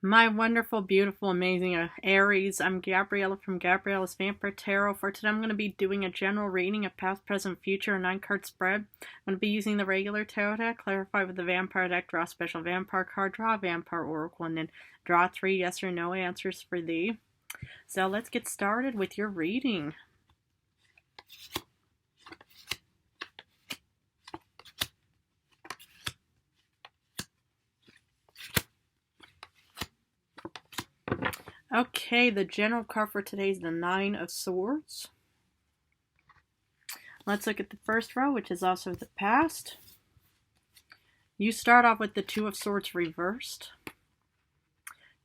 My wonderful, beautiful, amazing Aries. I'm Gabriella from Gabriella's Vampire Tarot. For today, I'm going to be doing a general reading of past, present, future, a 9-card spread. I'm going to be using the regular tarot deck, clarify with the vampire deck, draw a special vampire card, draw a vampire oracle, and then draw 3 yes or no answers for thee. So let's get started with your reading. Okay, the general card for today is the 9 of Swords. Let's look at the first row, which is also the past. You start off with the 2 of Swords reversed,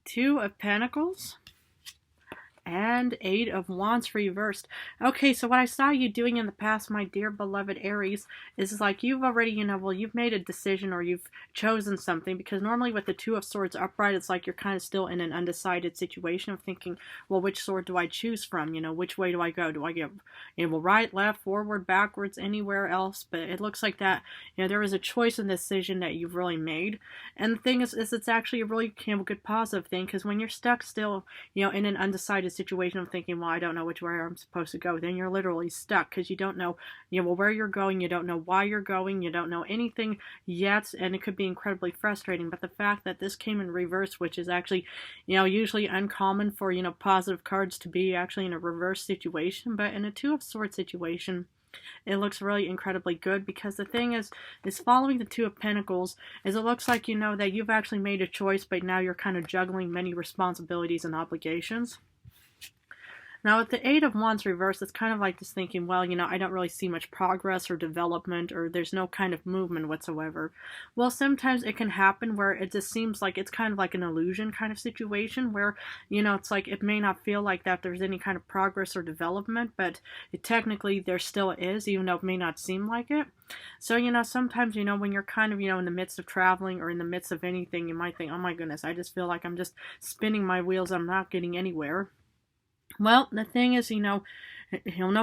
2 of Pentacles, and 8 of Wands reversed. Okay, so what I saw you doing in the past, my dear beloved Aries, is like you've already, you've made a decision or you've chosen something, because normally with the 2 of Swords upright, it's like you're kind of still in an undecided situation of thinking, well, which sword do I choose from? Which way do I go? Do I go, right, left, forward, backwards, anywhere else? But it looks like that, there was a choice and decision that you've really made. And the thing is it's actually a really good positive thing, because when you're stuck still, in an undecided situation of thinking, well, I don't know which way I'm supposed to go, then you're literally stuck, because you don't know, where you're going, you don't know why you're going, you don't know anything yet, and it could be incredibly frustrating. But the fact that this came in reverse, which is actually, usually uncommon for, positive cards to be actually in a reverse situation, but in a 2 of Swords situation, it looks really incredibly good, because the thing is following the 2 of Pentacles is it looks like that you've actually made a choice, but now you're kind of juggling many responsibilities and obligations. Now, with the 8 of Wands reversed, it's kind of like just thinking, well, I don't really see much progress or development, or there's no kind of movement whatsoever. Well, sometimes it can happen where it just seems like it's kind of like an illusion kind of situation where, it's like it may not feel like that there's any kind of progress or development, but technically there still is, even though it may not seem like it. So, sometimes, when you're kind of, in the midst of traveling or in the midst of anything, you might think, oh my goodness, I just feel like I'm just spinning my wheels, I'm not getting anywhere. Well, the thing is, no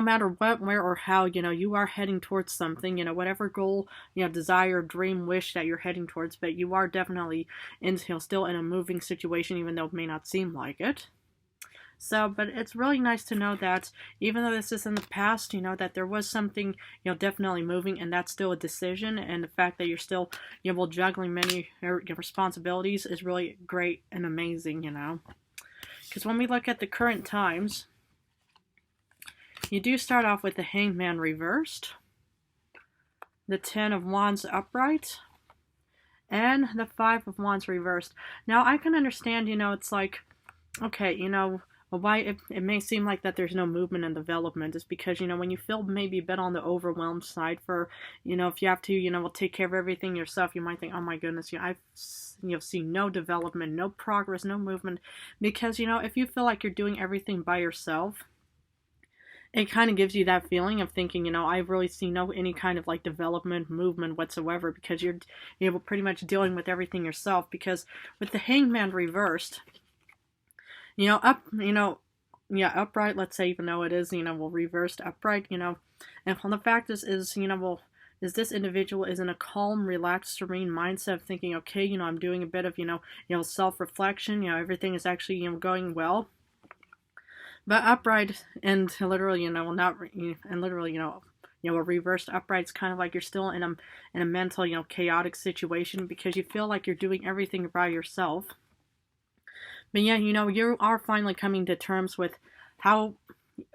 matter what, where, or how, you are heading towards something, whatever goal, desire, dream, wish that you're heading towards, but you are definitely still in a moving situation, even though it may not seem like it. So, but it's really nice to know that even though this is in the past, that there was something, definitely moving, and that's still a decision, and the fact that you're still, juggling many responsibilities is really great and amazing, Because when we look at the current times, you do start off with the Hangman reversed, the 10 of Wands upright, and the 5 of Wands reversed. Now, I can understand, it's like, okay, why it may seem like that there's no movement and development is because, when you feel maybe a bit on the overwhelmed side for, if you have to, take care of everything yourself, you might think, oh my goodness, I've seen no development, no progress, no movement, because, if you feel like you're doing everything by yourself, it kind of gives you that feeling of thinking, I really see no any kind of like development, movement whatsoever, because you're pretty much dealing with everything yourself. Because with the Hangman reversed, upright, let's say, even though it is, reversed upright, and the fact is, is this individual is in a calm, relaxed, serene mindset of thinking, okay, I'm doing a bit of, self-reflection, everything is actually, going well. But upright and literally, not, and literally, a reversed upright is kind of like you're still in a mental, chaotic situation, because you feel like you're doing everything by yourself. But yeah, you are finally coming to terms with how,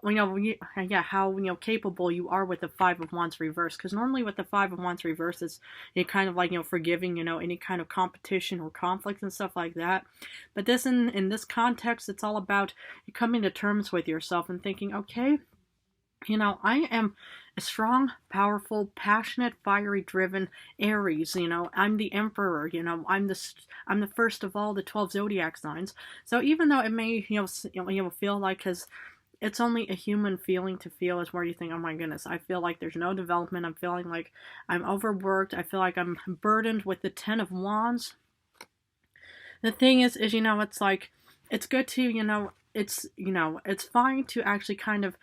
how, capable you are with the 5 of Wands reverse. Because normally with the 5 of Wands reverse, it's kind of like, forgiving, any kind of competition or conflict and stuff like that. But this, in this context, it's all about you coming to terms with yourself and thinking, okay, I am a strong, powerful, passionate, fiery, driven Aries. I'm the Emperor. I'm the first of all the 12 zodiac signs. So even though it may, feel like, because it's only a human feeling to feel, is where you think, oh my goodness, I feel like there's no development. I'm feeling like I'm overworked. I feel like I'm burdened with the 10 of Wands. The thing is, it's like, it's good to, it's fine to actually kind of,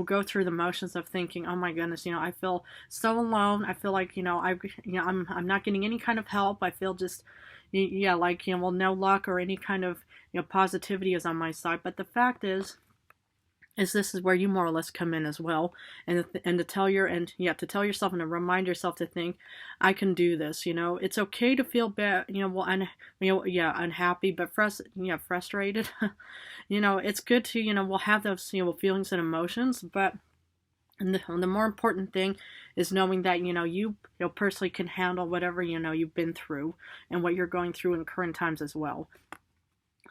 go through the motions of thinking, oh my goodness, I feel so alone. I feel like, I'm not getting any kind of help. I feel just, yeah, like, well, no luck or any kind of, positivity is on my side. But the fact is this is where you more or less come in as well, and to tell to tell yourself and to remind yourself to think, I can do this. It's okay to feel bad, yeah, unhappy, but frustrated. It's good to, we'll have those, feelings and emotions, but the more important thing is knowing that, you personally can handle whatever, you've been through and what you're going through in current times as well.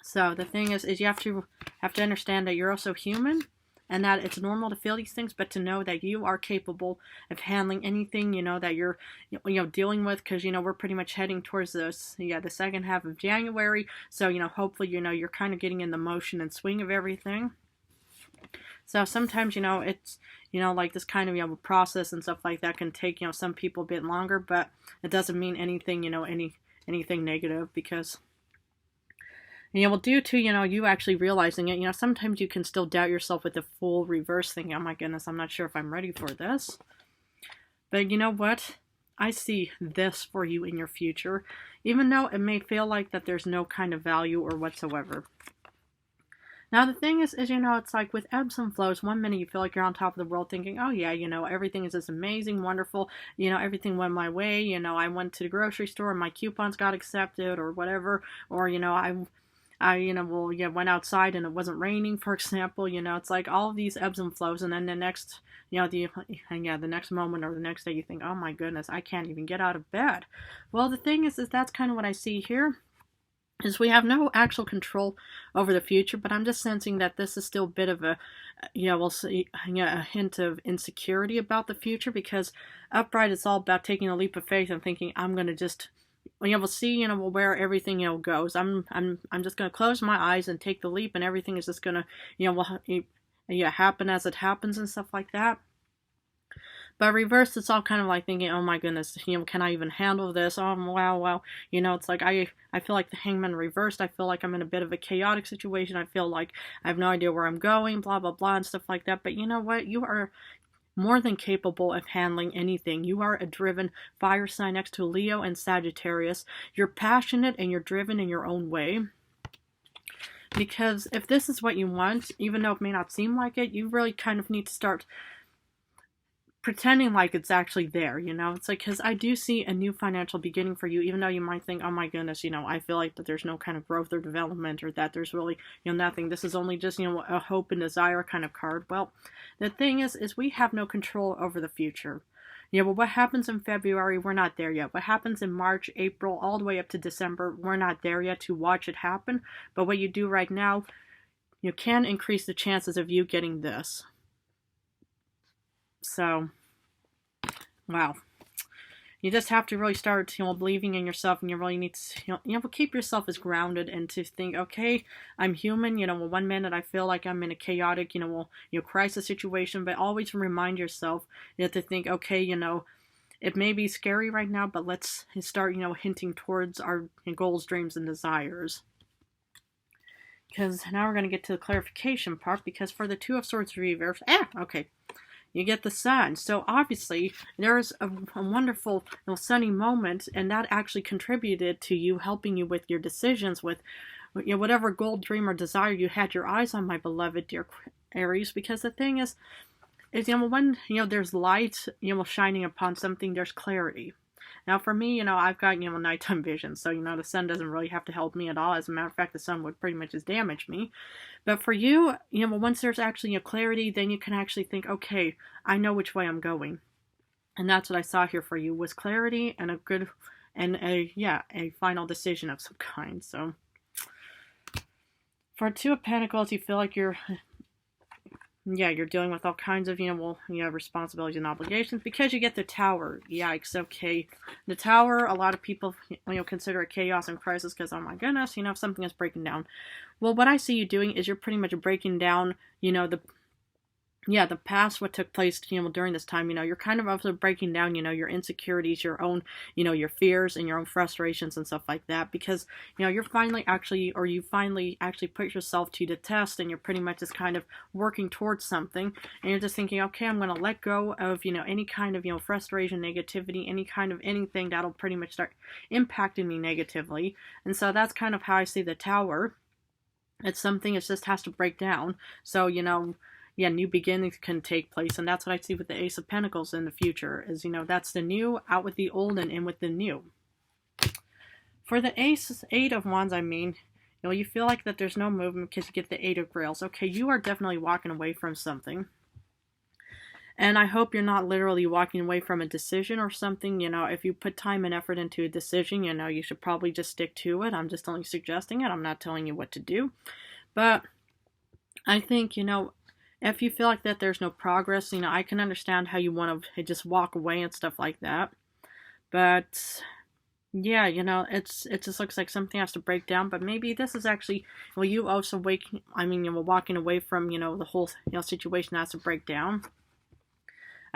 So the thing is you have to understand that you're also human, and that it's normal to feel these things, but to know that you are capable of handling anything, that you're, dealing with, because, we're pretty much heading towards this, the second half of January. So, hopefully, you're kind of getting in the motion and swing of everything. So sometimes, it's, like this kind of, a process and stuff like that can take, some people a bit longer, but it doesn't mean anything, anything negative, because due to, you actually realizing it, sometimes you can still doubt yourself with the full reverse thing. Oh my goodness, I'm not sure if I'm ready for this. But you know what? I see this for you in your future, even though it may feel like that there's no kind of value or whatsoever. Now, the thing is, it's like with ebbs and flows. One minute you feel like you're on top of the world thinking, oh yeah, everything is just amazing, wonderful, everything went my way, I went to the grocery store and my coupons got accepted or whatever, or, went outside and it wasn't raining, for example. It's like all of these ebbs and flows, and then the next, the next moment or the next day you think, oh my goodness, I can't even get out of bed. Well, the thing is that's kind of what I see here, is we have no actual control over the future, but I'm just sensing that this is still a bit of a, we'll see, a hint of insecurity about the future, because upright, it's all about taking a leap of faith and thinking, I'm going to just, we'll see, where everything, goes. I'm just going to close my eyes and take the leap, and everything is just going to, happen as it happens and stuff like that. But reverse, it's all kind of like thinking, oh my goodness, can I even handle this? Oh, wow. It's like I feel like the Hangman reversed. I feel like I'm in a bit of a chaotic situation. I feel like I have no idea where I'm going, blah, blah, blah, and stuff like that. But you know what? You are more than capable of handling anything. You are a driven fire sign next to Leo and Sagittarius. You're passionate and you're driven in your own way. Because if this is what you want, even though it may not seem like it, you really kind of need to start pretending like it's actually there, It's like, because I do see a new financial beginning for you, even though you might think, oh my goodness, I feel like that there's no kind of growth or development, or that there's really, nothing. This is only just, a hope and desire kind of card. Well, the thing is we have no control over the future. But what happens in February, we're not there yet. What happens in March, April, all the way up to December, we're not there yet to watch it happen. But what you do right now, you can increase the chances of you getting this. So, wow. You just have to really start, believing in yourself, and you really need to, keep yourself as grounded and to think, okay, I'm human. One minute I feel like I'm in a chaotic, crisis situation, but always remind yourself to think, okay, it may be scary right now, but let's start, hinting towards our goals, dreams, and desires. Because now we're going to get to the clarification part, because for the Two of Swords reverse, okay, you get the Sun. So obviously there's a wonderful, sunny moment, and that actually contributed to you, helping you with your decisions, with whatever goal, dream, or desire you had your eyes on, my beloved dear Aries. Because the thing is when there's light shining upon something, there's clarity. Now for me, I've got, nighttime vision, so, the sun doesn't really have to help me at all. As a matter of fact, the sun would pretty much just damage me. But for you, once there's actually clarity, then you can actually think, okay, I know which way I'm going. And that's what I saw here for you, was clarity and a final decision of some kind. So for Two of Pentacles, you feel like you're dealing with all kinds of, responsibilities and obligations, because you get the Tower. Yikes, okay. The Tower, a lot of people, consider it chaos and crisis, because, oh my goodness, if something is breaking down. Well, what I see you doing is you're pretty much breaking down, yeah, the past, what took place, during this time, you're kind of also breaking down, your insecurities, your own, your fears and your own frustrations and stuff like that, because, you're finally actually, or you finally actually put yourself to the test, and you're pretty much just kind of working towards something, and you're just thinking, okay, I'm going to let go of, any kind of, frustration, negativity, any kind of anything that'll pretty much start impacting me negatively. And so that's kind of how I see the Tower. It's something, it just has to break down. So, yeah, new beginnings can take place. And that's what I see with the Ace of Pentacles in the future is, that's the new out with the old and in with the new. For the Eight of Wands, you feel like that there's no movement because you get the Eight of Grails. Okay, you are definitely walking away from something. And I hope you're not literally walking away from a decision or something. If you put time and effort into a decision, you should probably just stick to it. I'm just only suggesting it. I'm not telling you what to do. But I think, if you feel like that there's no progress, I can understand how you want to just walk away and stuff like that. But yeah, it just looks like something has to break down. But maybe this is actually, you also walking away from, the whole, situation has to break down.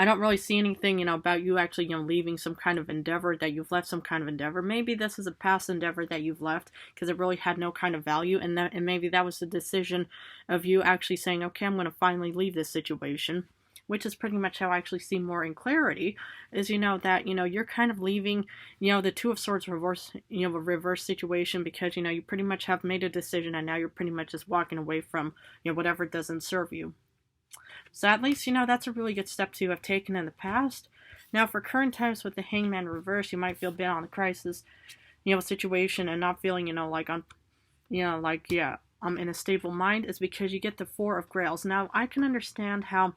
I don't really see anything, about you actually, leaving some kind of endeavor, that you've left some kind of endeavor. Maybe this is a past endeavor that you've left because it really had no kind of value, and maybe that was the decision of you actually saying, okay, I'm going to finally leave this situation, which is pretty much how I actually see more in clarity, is, that, you're kind of leaving, the Two of Swords reverse, a reverse situation because, you pretty much have made a decision, and now you're pretty much just walking away from, whatever doesn't serve you. So at least, that's a really good step to have taken in the past. Now, for current times with the Hangman reverse, you might feel a bit on the crisis, situation and not feeling, I'm in a stable mind, is because you get the Four of Grails. Now, I can understand how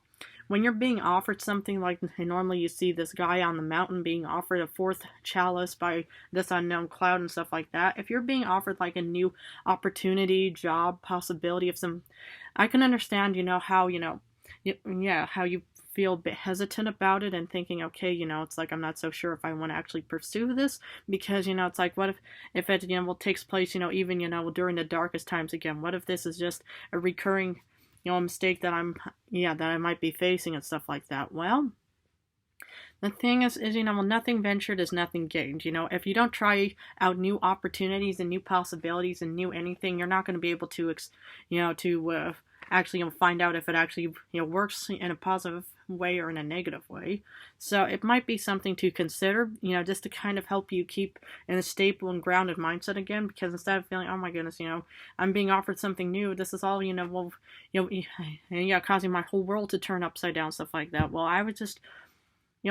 when you're being offered something like normally you see this guy on the mountain being offered a fourth chalice by this unknown cloud and stuff like that. If you're being offered like a new opportunity, job, possibility of some, I can understand, how, how you feel a bit hesitant about it and thinking, okay, it's like, I'm not so sure if I want to actually pursue this because, it's like, what if it, takes place, even, during the darkest times again, what if this is just a recurring, mistake that that I might be facing and stuff like that? Well, the thing is, nothing ventured is nothing gained. If you don't try out new opportunities and new possibilities and new anything, you're not going to be able to, actually find out if it actually works in a positive way or in a negative way. So it might be something to consider, just to kind of help you keep in a stable and grounded mindset again. Because instead of feeling, oh my goodness, I'm being offered something new, this is all, causing my whole world to turn upside down, stuff like that. Well, I would just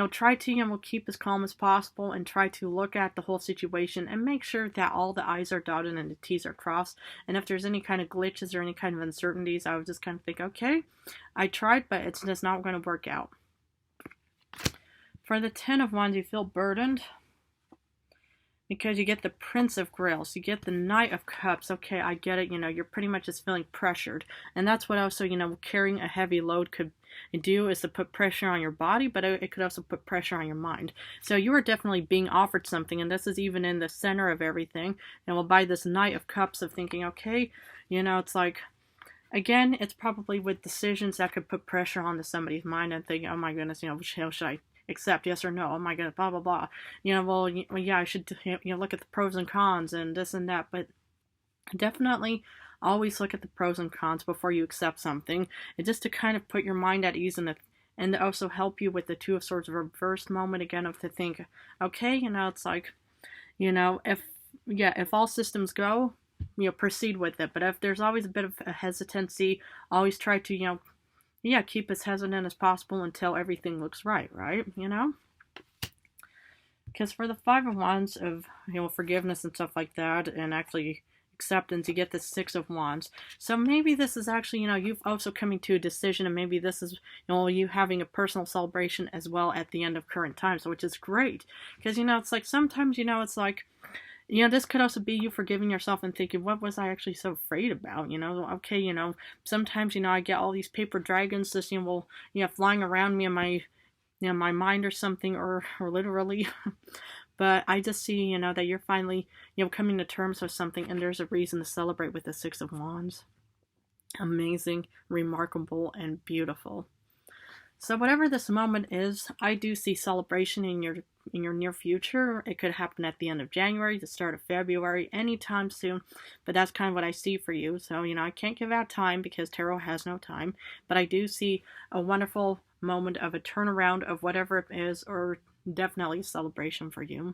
try to, keep as calm as possible and try to look at the whole situation and make sure that all the I's are dotted and the T's are crossed. And if there's any kind of glitches or any kind of uncertainties, I would just kind of think, okay, I tried, but it's just not going to work out. For the Ten of Wands, you feel burdened because you get the Prince of Grails, you get the Knight of Cups. Okay, I get it, you're pretty much just feeling pressured. And that's what also, carrying a heavy load could do, is to put pressure on your body, but it could also put pressure on your mind. So you are definitely being offered something, and this is even in the center of everything. And we'll by this Knight of Cups of thinking, okay, it's like, again, it's probably with decisions that could put pressure onto somebody's mind and think, oh my goodness, should I accept, yes or no? Oh my goodness, blah blah blah. I should look at the pros and cons and this and that. But definitely always look at the pros and cons before you accept something, and just to kind of put your mind at ease, and to also help you with the Two of Swords reversed moment again, of to think, okay, it's like, if all systems go, proceed with it. But if there's always a bit of a hesitancy, always try to keep as hesitant as possible until everything looks right, because for the Five of Wands of forgiveness and stuff like that, and actually acceptance, you get the Six of Wands. So maybe this is actually, you've also coming to a decision, and maybe this is, you having a personal celebration as well at the end of current times, which is great. Because, it's like sometimes, it's like, this could also be you forgiving yourself and thinking, what was I actually so afraid about? Okay, sometimes, I get all these paper dragons just, flying around me in my, my mind or something, or literally. But I just see, that you're finally, coming to terms with something, and there's a reason to celebrate with the Six of Wands. Amazing, remarkable, and beautiful. So whatever this moment is, I do see celebration in your near future. It could happen at the end of January, the start of February, anytime soon. But that's kind of what I see for you. So, I can't give out time because tarot has no time. But I do see a wonderful moment of a turnaround of whatever it is, or definitely a celebration for you.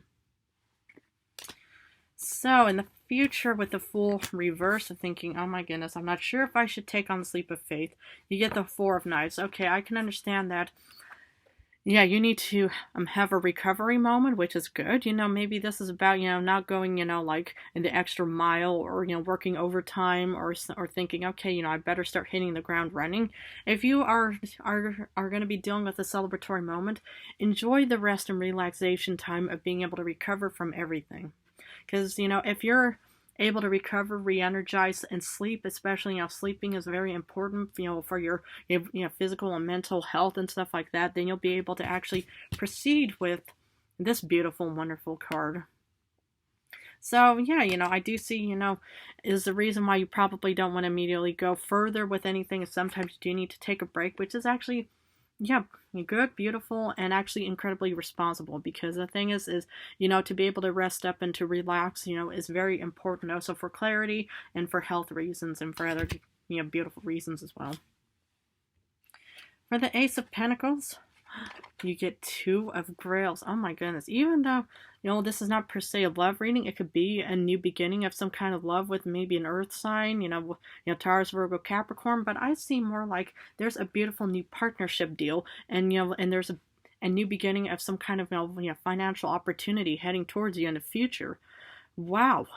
So in the future, with the Fool reverse, of thinking, oh my goodness, I'm not sure if I should take on the Leap of Faith. You get the Four of Knives. Okay, I can understand that. Yeah, you need to have a recovery moment, which is good. Maybe this is about, not going, like in the extra mile, or, working overtime, or thinking, okay, I better start hitting the ground running. If you are going to be dealing with a celebratory moment, enjoy the rest and relaxation time of being able to recover from everything. Because, if you're able to recover, re-energize, and sleep, especially, sleeping is very important, for your, physical and mental health and stuff like that, then you'll be able to actually proceed with this beautiful, wonderful card. So, yeah, I do see, is the reason why you probably don't want to immediately go further with anything. Sometimes you do need to take a break, which is actually, yeah, good, beautiful, and actually incredibly responsible, because the thing is, to be able to rest up and to relax, is very important also for clarity and for health reasons and for other, beautiful reasons as well. For the Ace of Pentacles, you get Two of Grails. Oh my goodness. Even though, this is not per se a love reading, it could be a new beginning of some kind of love with maybe an earth sign, Taurus, Virgo, Capricorn, but I see more like there's a beautiful new partnership deal, and, and there's a new beginning of some kind of, financial opportunity heading towards you in the future. Wow.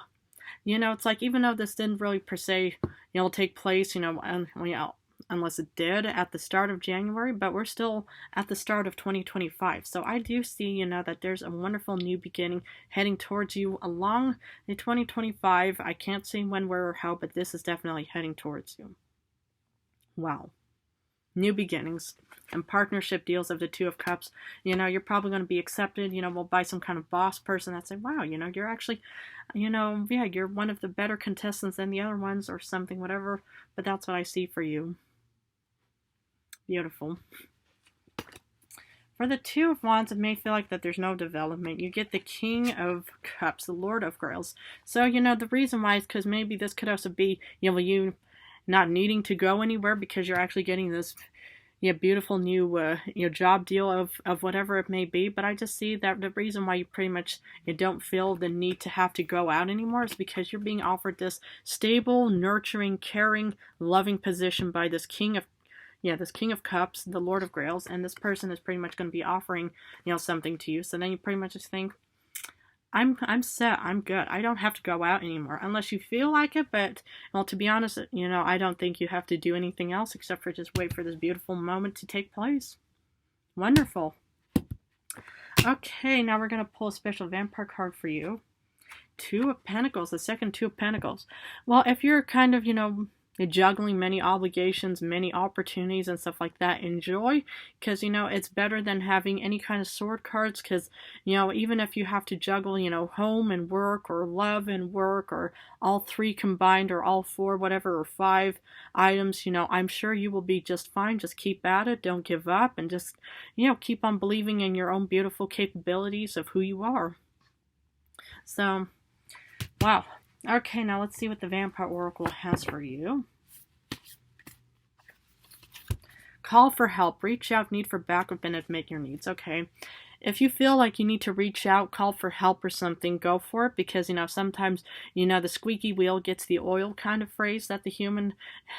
It's like, even though this didn't really per se, take place, unless it did at the start of January, but we're still at the start of 2025. So I do see, that there's a wonderful new beginning heading towards you along the 2025. I can't say when, where, or how, but this is definitely heading towards you. Wow. New beginnings and partnership deals of the Two of Cups. You're probably going to be accepted, by some kind of boss person that say, wow, you're actually, yeah, you're one of the better contestants than the other ones, or something, whatever. But that's what I see for you. Beautiful. For the Two of Wands, it may feel like that there's no development. You get the King of Cups, the Lord of Grails. So, the reason why is because maybe this could also be, you not needing to go anywhere because you're actually getting this, beautiful new, job deal of whatever it may be. But I just see that the reason why you pretty much, don't feel the need to have to go out anymore is because you're being offered this stable, nurturing, caring, loving position by this King of Cups, the Lord of Grails, and this person is pretty much going to be offering, something to you. So then you pretty much just think, I'm set, I'm good. I don't have to go out anymore unless you feel like it. But, well, to be honest, I don't think you have to do anything else except for just wait for this beautiful moment to take place. Wonderful. Okay, now we're going to pull a special vampire card for you. Two of Pentacles, the second Two of Pentacles. Well, if you're kind of, juggling many obligations, many opportunities and stuff like that, enjoy, because it's better than having any kind of sword cards, because even if you have to juggle home and work, or love and work, or all three combined, or all four, whatever, or five items, I'm sure you will be just fine. Just keep at it, don't give up, and just keep on believing in your own beautiful capabilities of who you are. So, wow. Okay, now let's see what the Vampire Oracle has for you. Call for help. Reach out. Need for backup and admit your needs. Okay. If you feel like you need to reach out, call for help or something, go for it, because, sometimes, the squeaky wheel gets the oil kind of phrase that the human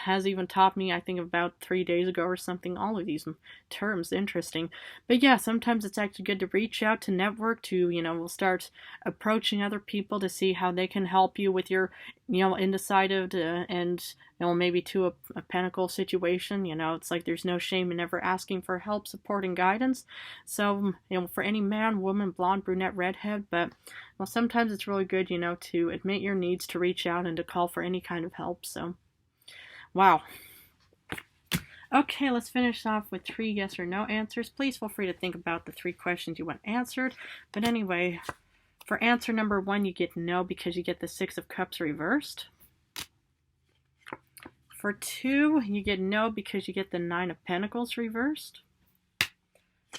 has even taught me, I think about 3 days ago or something. All of these terms, interesting. But yeah, sometimes it's actually good to reach out, to network, to, we'll start approaching other people to see how they can help you with your, undecided and, maybe to a pentacle situation. It's like there's no shame in ever asking for help, support, and guidance. So, for any man, woman, blonde, brunette, redhead, but, well, sometimes it's really good, to admit your needs, to reach out, and to call for any kind of help. So, wow. Okay, let's finish off with 3 yes or no answers. Please feel free to think about the 3 questions you want answered. But anyway, for answer number 1, you get no, because you get the 6 of Cups reversed. For 2, you get no, because you get the 9 of Pentacles reversed.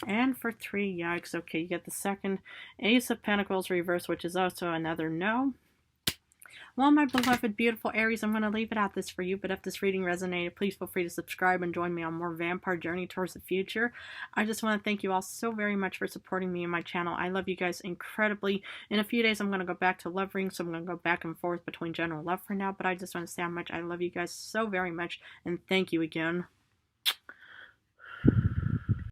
And for 3, yikes. Okay, you get the second Ace of Pentacles reverse, which is also another no. Well, my beloved, beautiful Aries, I'm going to leave it at this for you. But if this reading resonated, please feel free to subscribe and join me on more vampire journey towards the future. I just want to thank you all so very much for supporting me and my channel. I love you guys incredibly. In a few days, I'm going to go back to love reading, so I'm going to go back and forth between general love for now. But I just want to say how much I love you guys so very much, and thank you again.